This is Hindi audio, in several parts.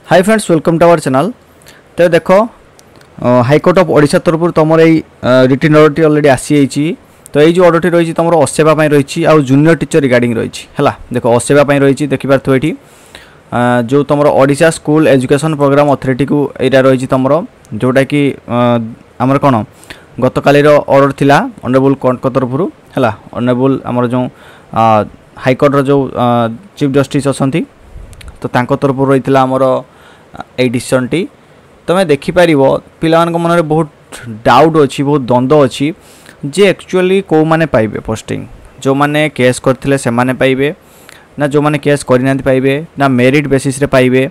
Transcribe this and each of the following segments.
Hi friends welcome to our channel. तो देखो हाईकोर्ट ऑफ ओडिशा तरफ तुम रिटर्न ऑर्डर ऑलरेडी आसी जाइए। तो ये जो ऑर्डर रही तुम असेवा रही आउ जूनियर टीचर रिगार्डिंग रही है। देखो असेवा रही देखिपार ये जो तुम Odisha school education program authority को यहाँ रही तुम जोटा कि आमर कौन गत काली ऑर्डर थिला ऑनरेबल कोर्ट को तरफ है। ऑनरेबल आमर जो हाईकोर्ट जो चीफ जस्टिस अच्छा तो तांको तरफ रही आमर ये डिसीजन टी तुम देखिपर पिला मन में बहुत डाउट अच्छी बहुत द्वंद्व अच्छी जे एक्चुअली कौ माने पाइबे पोस्टिंग जो माने केस करथिले से माने पाइबे ना जो माने केस करना पाइबे ना मेरिट बेसिस रे पाइबे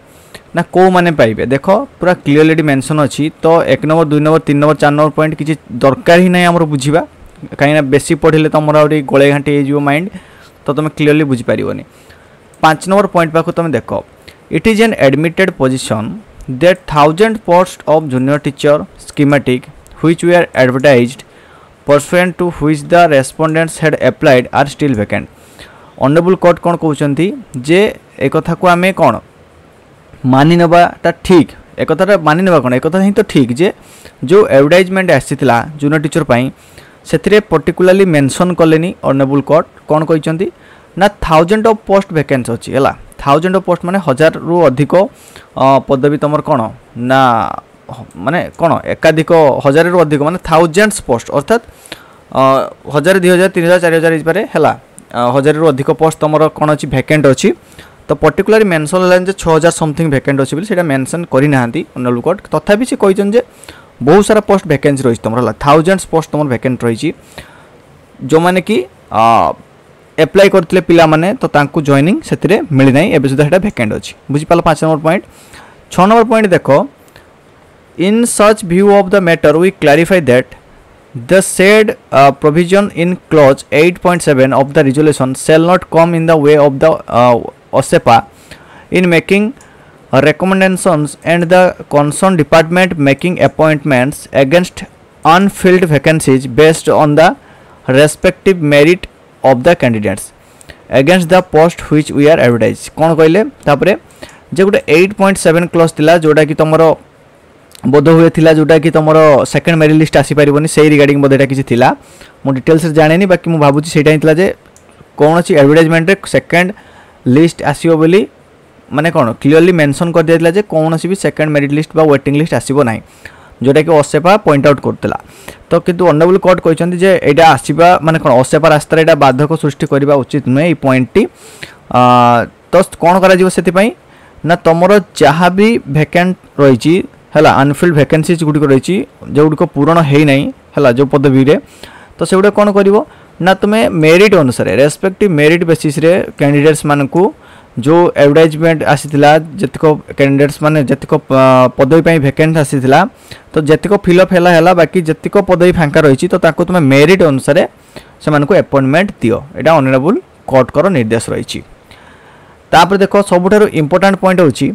ना कौ माने पाइबे। देखो पूरा क्लीयरली मेंशन अच्छी तो 1 number 2 number 3 number 4 number point किसी दरकार ही नहीं आमर बुझा कहीं बेसी पढ़ले तुम गोले घाटी हो माइंड तो तुम क्लीयरली बुझीपार। 5 नंबर पॉइंट पाक तुम देख it is an admitted position that 1000 posts of junior teacher schematic which were advertised pursuant to which the respondents had applied are still vacant। Honourable court कौन कहते जे एक कथा को आम कौन मानि नवाटा ठीक एक कथा मानि नवा कौन एक कथा ही तो ठीक जे जो एडवर्टाइजमेंट आसीथिला जूनियर टीचर पाई से पर्टिकुलाली मेंशन कलेनी ऑनरेबल कोर्ट कौन कहते ना 1000 ऑफ पोस्ट वैकेंसी अच्छी है। 1000 ऑफ पोस्ट माने 1000 रु अधिक पदवी तुम कौन ना माने कौन एकाधिक 1000 रु अधिक माने थाउजेंड्स पोस्ट अर्थात 1000 2000 3000 4000 हिसाब है 1000 रु अधिक पोस्ट तुम कौन अच्छी वैकेंट अच्छी तो पर्टिकुलर मेंशन है 6000 समथिंग वैकेंट अच्छी बोली मेंशन करना ऑनरेबल कोर्ट तथापि से कहते बहुत सारा पोस्ट वैकेंसी रही तुम 1000 पोस्ट तुम वैकेंट रही जो मैंने कि एप्लाई करते पिला माने तो तांकु जॉइनिंग से मिलना एवं सुधा वैकेंट अच्छी बुझीपाल। 5 नंबर पॉइंट 6 नंबर पॉइंट देखो in such view of the matter we clarify that the said provision in clause 8.7 of the resolution shall not come in the way of the OSEPA in making recommendations and the concerned department making appointments against unfilled vacancies based on the respective merit of the candidates against the post which we are advertised। कौन कहले तापरे जे गोटे 8.7 क्लॉज थिला जोटा कि तुमर बोध हुए थिला जोटा कि तुमर सेकंड मेरिट लिस्ट आसी परिबनी से रिगार्डिंग बोधटा किछि थिला मो डिटेल्स जाने बाकी मु भाबुची सेटा ही थिला जे कौन अछि एडवर्टाइजमेंट रे सेकंड लिस्ट आसीबो बोली माने कौन क्लियरली मेंशन कर दिया जे कौन सी भी सेकंड मेरिट लिस्ट बा वेटिंग लिस्ट आसीबो नाही जोटा कि ओसेपा पॉइंट आउट करतला तो किंतु ऑनरेबल कोर्ट कहते जे एटा आसीबा माने कौन ओसेपा रास्ता एटा बाधक सृष्टि करबा उचित नुहे। पॉइंट टी तो कौन करा जिवो सेति पई ना तमरो जहाँ भी वैकेंट रही है अनफिल्ड वैकेंसीज गुड़िक रही जो गुड़िक पूरण है नहीं है जो पदवी रे तो से गुड़ा कौन कर ना तुम्हें मेरिट अनुसार रेस्पेक्टिव मेरिट बेसिस रे कैंडिडेट्स मानकू जो एडवर्टाइजमेंट आसीथिला जतिक कैंडिडेट्स माने जतिक पदवी पई वैकेंट आसीथिला तो जतिक फिलअप हैला बाकी जतिक पदवी फांका रही तो ताको तुम्हें मेरिट अनुसार से मानकू अपॉइंटमेंट दियो एटा ऑनरेबल कोर्ट कर निर्देश रही। तापर देखो सबुठारु इंपोर्टेंट पॉइंट होची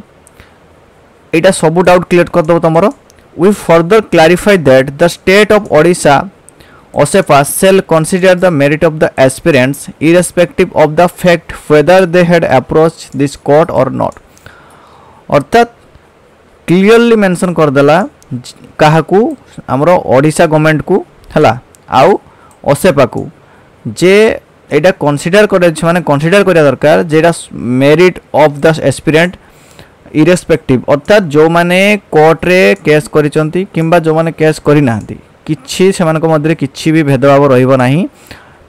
एटा सब डाउट क्लियर कर दो तुमरो we further clarify that the state of Odisha OSEPA shall consider the merit of the aspirants irrespective of the fact whether they had approached this court or not। अर्थात क्लियरली मेंशन कर देला काहाकू हमरो ओडिशा गवर्नमेंट को हला आउ OSEPA को जे एटा कंसीडर करे माने कंसीडर करिया दरकार जेटा merit of the aspirant irrespective अर्थात जो माने कोर्ट रे केस करिसंती किंबा जो माने केस करि नाहंती किछि सेमानक मध्य किछि भी भेदभाव रहिबो नाही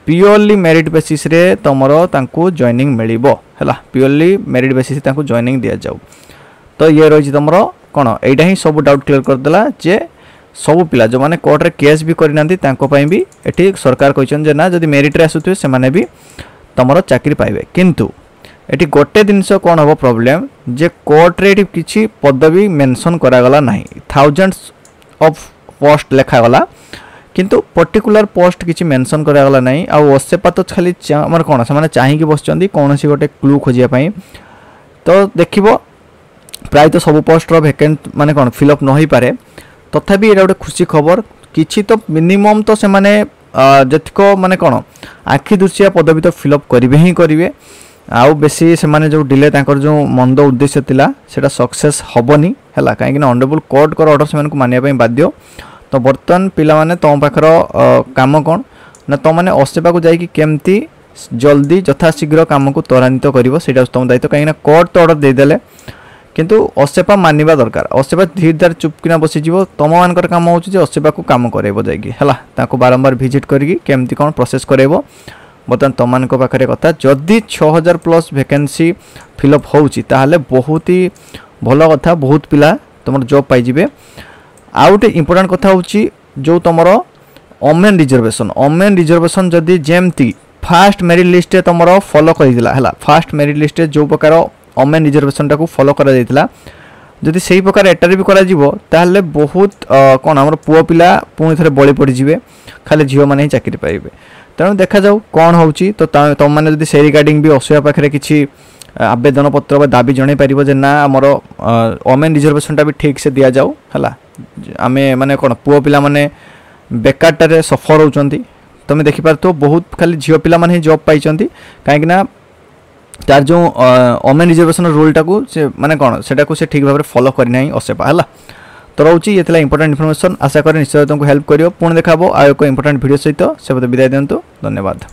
प्योरली मेरिट बेसिस रे तमरो तांको जॉइनिंग मिलिबो हला प्योरली मेरिट बेसिस तांको जॉइनिंग दिया जाऊ। तो ये रही तमरो कोन एटा ही सब डाउट क्लियर कर देला जे सब पिला जो माने कोर्ट रे केस भी करि नांती तांको पई भी एठी सरकार कहिसन जे ना जदी मेरिट रे आसुथि से माने भी तमरो चाकरी पाइबे किंतु एठी गोटे दिनस कोन हो प्रॉब्लम जे कोर्ट रे एठी किछि पदवी मेंशन करा गला नाही थाउजेंड्स ऑफ पोस्ट लेखागला किंतु पर्टिकुलर पोस्ट किसी मेंशन करागला नहीं आ ओसेपा तो खाली हमर कोन से माने चाहिकी बसचंदी कौन सी गोटे क्लू खोजिया पई तो देखिबो प्राय तो सब पोस्ट रो वैकेंट माने कोन फिलअप न होई पारे तथापि एटा गोटे खुशी खबर किछि तो मिनिमम तो से माने जतिको माने कोन आखि दुसिया पदवी तो फिलअप करिवे ही करिवे आउ बेसी से माने जो डिले तांकर जो मंद उद्देश्य थिला सेटा सक्सेस हबनी हला काहे कि ऑनरेबल कोर्ट कर ऑर्डर से माने को मानिया पई बाध्य। तो बर्तन पिला माने तम पाखर काम कोन ना तो माने असेबा को जाई कि केमती जल्दी यथाशीघ्र काम को त्वरान्वित करिवो सेटा तुम दायित्व काहे ना कोर्ट तो ऑर्डर दे देले किंतु असेपा मानिबा दरकार। असेपा धीरे धीरे चुपकिना बसी जीवो तम मानकर काम होची जे असेपा को काम करेबो जाईकी हला ताको बारंबार विजिट करिकी केमती कोन प्रोसेस करेबो। बर्तमान तुम मान पाखे कथा जदि 6000 प्लस वैकेंसी फिलअप होउची ताहले बहुत ही भल कथा बहुत पिला तुम जॉब पाइबे। आ गोटे इंपोर्टेंट कथा होची जो तुम ओमेन रिजर्वेशन जदि जेमती फास्ट मेरिट लिस्ट तुम फॉलो कर फास्ट मेरिट लिस्ट जो प्रकार ओमेन रिजर्वेशन टाक फॉलो करा जायतिला जदि सही प्रकार एटारे भी करा जिवो ताहले बहुत कोन हमर पुओ पिला पुणी थरे बळी पड़ी जिवे खाली झियो माने ही चाकरी पाइबे। तेणु देखा जाऊ कौन होची तो तुम मैंने जब से रिगार्डिंग भी असुविधा पाखे किसी आवेदन पत्र दाबी जन पार जे ना आमर ओमेन रिजर्वेशन भी ठीक से दि जाऊ है आम माने कौन पुओ पिला माने बेकारटारे सफर होती तुम देखिपार तो बहुत खाली झील पिला माने जॉब पाई कहीं तार जो ओमेन रिजर्वेशन रूल टाकू से माने कौन से ठीक भाव में फॉलो करना ही असेपा है। तो रोची ये इंपोर्टेंट इन्फॉर्मेशन आशा करें निश्चय तुमको हेल्प करियो। पुणी देखा आ एक इंपोर्टेंट वीडियो सहित से विदाय दिंतु धन्यवाद।